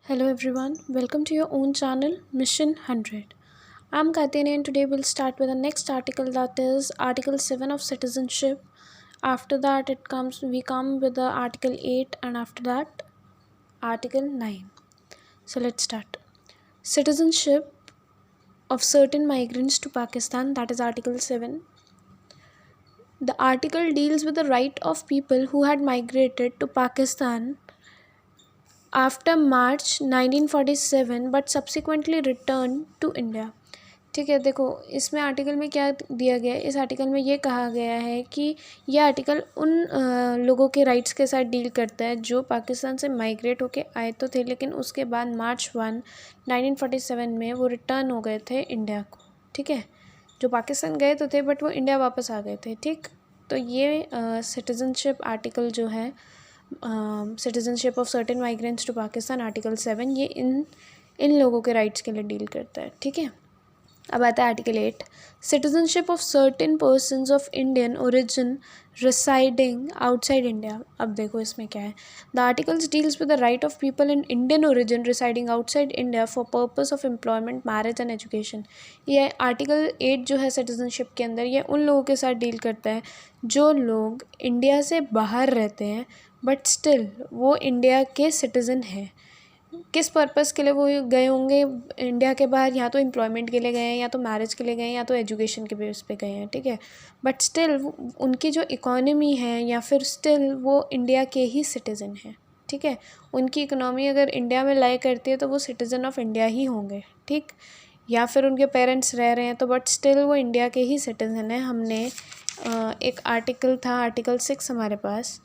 Hello everyone, welcome to your own channel Mission 100. I'm Katyani and today we'll start with the next article, that is Article 7 of Citizenship. After that we come with the Article 8 and after that Article 9. So let's start. Citizenship of certain migrants to Pakistan, that is Article 7. The article deals with the right of people who had migrated to Pakistan after March 1947 but subsequently returned to India. ठीक है, देखो इसमें article में क्या दिया गया है। इस आर्टिकल में ये कहा गया है कि यह आर्टिकल उन लोगों के राइट्स के साथ डील करता है जो पाकिस्तान से माइग्रेट होके आए तो थे, लेकिन उसके बाद मार्च 1 1947 में वो रिटर्न हो गए थे इंडिया को। ठीक है, जो पाकिस्तान गए तो थे बट वो इंडिया वापस आ गए थे। ठीक, तो ये सिटीजनशिप आर्टिकल जो है, citizenship of certain migrants to Pakistan article 7, ये इन लोगों के राइट्स के लिए डील करता है। ठीक है, अब आता है article 8, citizenship of certain persons of Indian origin residing outside India. अब देखो इसमें क्या है। The articles deals with the right of people in Indian origin residing outside India for purpose of employment, marriage and education. ये article 8 जो है citizenship के अंदर, ये उन लोगों के साथ डील करता है जो लोग इंडिया से बाहर रहते हैं बट स्टिल वो इंडिया के सिटीज़न हैं। किस पर्पस के लिए वो गए होंगे इंडिया के बाहर, या तो एम्प्लॉयमेंट के लिए गए हैं, या तो मैरिज के लिए गए हैं, या तो एजुकेशन के बेस पे गए हैं। ठीक है, बट स्टिल उनकी जो इकोनॉमी है या फिर स्टिल वो इंडिया के ही सिटीज़न हैं। ठीक है, उनकी इकोनॉमी अगर इंडिया में लाई करती है तो वो सिटीज़न ऑफ इंडिया ही होंगे। ठीक, या फिर उनके पेरेंट्स रह रहे हैं तो बट स्टिल वो इंडिया के ही सिटीज़न हैं। हमने एक आर्टिकल था, आर्टिकल 6 हमारे पास,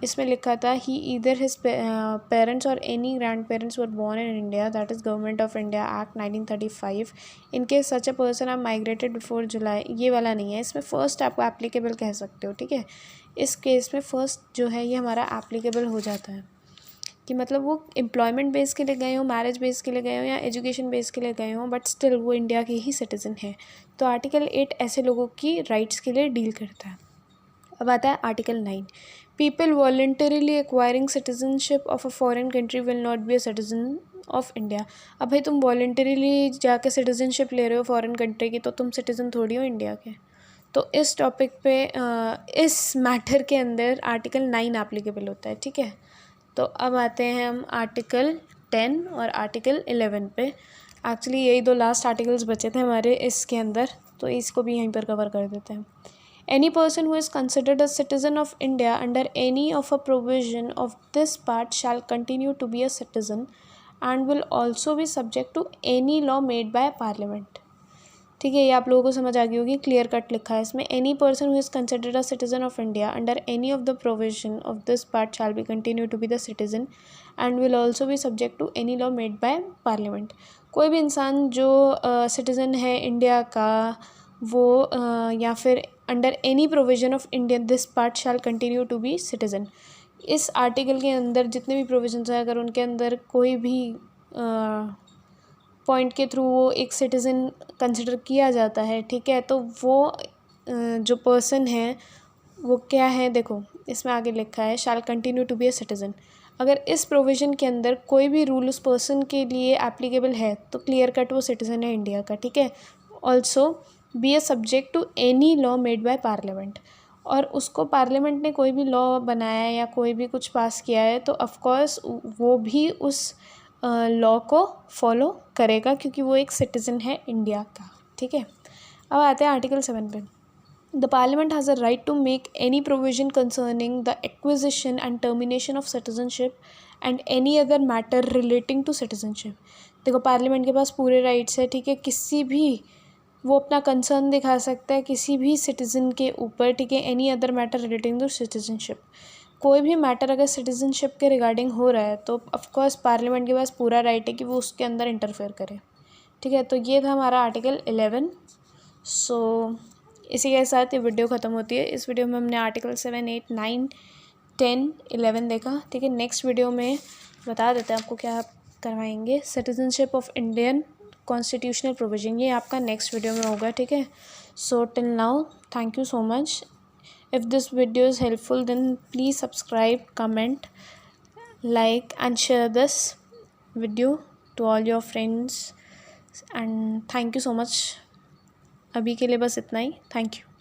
इसमें लिखा था ही ईदर हिज पेरेंट्स और any grandparents were born in India, that is government of India act 1935, in case such a person are migrated before July. ये वाला नहीं है, इसमें फ़र्स्ट आपको एप्लीकेबल कह सकते हो। ठीक है, इस केस में फ़र्स्ट जो है ये हमारा एप्लीकेबल हो जाता है कि मतलब वो एम्प्लॉयमेंट बेस के लिए गए हो, मैरिज बेस के लिए गए हो या एजुकेशन बेस के लिए गए हो, बट स्टिल वो इंडिया के ही सिटीज़न है। तो आर्टिकल 8 ऐसे लोगों की राइट्स के लिए डील करता है। अब आता है article 9, people voluntarily acquiring citizenship of a foreign country will not be a citizen of India. अब भाई तुम वॉलंटरीली जाके सिटीजनशिप ले रहे हो फॉरेन कंट्री की, तो तुम सिटीज़न थोड़ी हो इंडिया के। तो इस टॉपिक पे इस मैटर के अंदर आर्टिकल 9 एप्लीकेबल होता है। ठीक है, तो अब आते हैं हम आर्टिकल 10 और आर्टिकल 11 पे। एक्चुअली यही दो लास्ट आर्टिकल्स बचे थे हमारे इसके अंदर, तो इसको भी यहीं पर कवर कर देते हैं। Any person who is considered a citizen of India under any of a provision of this part shall continue to be a citizen and will also be subject to any law made by Parliament. ठीक है, ये आप लोगों को समझ आ गई होगी, clear cut लिखा है इसमें। Any person who is considered a citizen of India under any of the provision of this part shall be continue to be the citizen and will also be subject to any law made by parliament. कोई भी इंसान जो citizen है India का, वो या फिर under any provision of Indian this part shall continue to be citizen. इस आर्टिकल के अंदर जितने भी प्रोविजंस हैं, अगर उनके अंदर कोई भी पॉइंट के थ्रू वो एक सिटीज़न कंसिडर किया जाता है, ठीक है, तो वो जो पर्सन है वो क्या है, देखो इसमें आगे लिखा है shall continue to be a citizen. अगर इस प्रोविज़न के अंदर कोई भी रूल उस पर्सन के लिए एप्लीकेबल है तो क्लियर कट वो सिटीज़न है इंडिया का। ठीक है, also be a subject to any law made by parliament, और उसको पार्लियामेंट ने कोई भी लॉ बनाया है या कोई भी कुछ पास किया है तो ऑफकोर्स वो भी उस लॉ को फॉलो करेगा क्योंकि वो एक सिटीज़न है इंडिया का। ठीक है, अब आते हैं आर्टिकल 7 पे। The parliament has a right to make any provision concerning the acquisition and termination of citizenship and any other matter relating to citizenship. देखो पार्लियामेंट के पास पूरे राइट्स है। ठीक है, किसी भी वो अपना कंसर्न दिखा सकता है किसी भी सिटीज़न के ऊपर। ठीक है, any other matter relating to citizenship, कोई भी मैटर अगर सिटीजनशिप के रिगार्डिंग हो रहा है तो ऑफकोर्स पार्लियामेंट के पास पूरा राइट है कि वो उसके अंदर इंटरफेयर करे। ठीक है, तो ये था हमारा आर्टिकल 11। सो इसी के साथ ये वीडियो ख़त्म होती है। इस वीडियो में हमने आर्टिकल 7, 8, 9, 10, 11 देखा। ठीक है, नेक्स्ट वीडियो में बता देते हैं आपको क्या करवाएंगे, citizenship of Indian constitutional provision, ये आपका नेक्स्ट वीडियो में होगा। ठीक है, so till now thank you so much. If this video is helpful then please subscribe, comment, like and share this. Video to all your friends and thank you so much. अभी के लिए बस इतना ही। Thank you.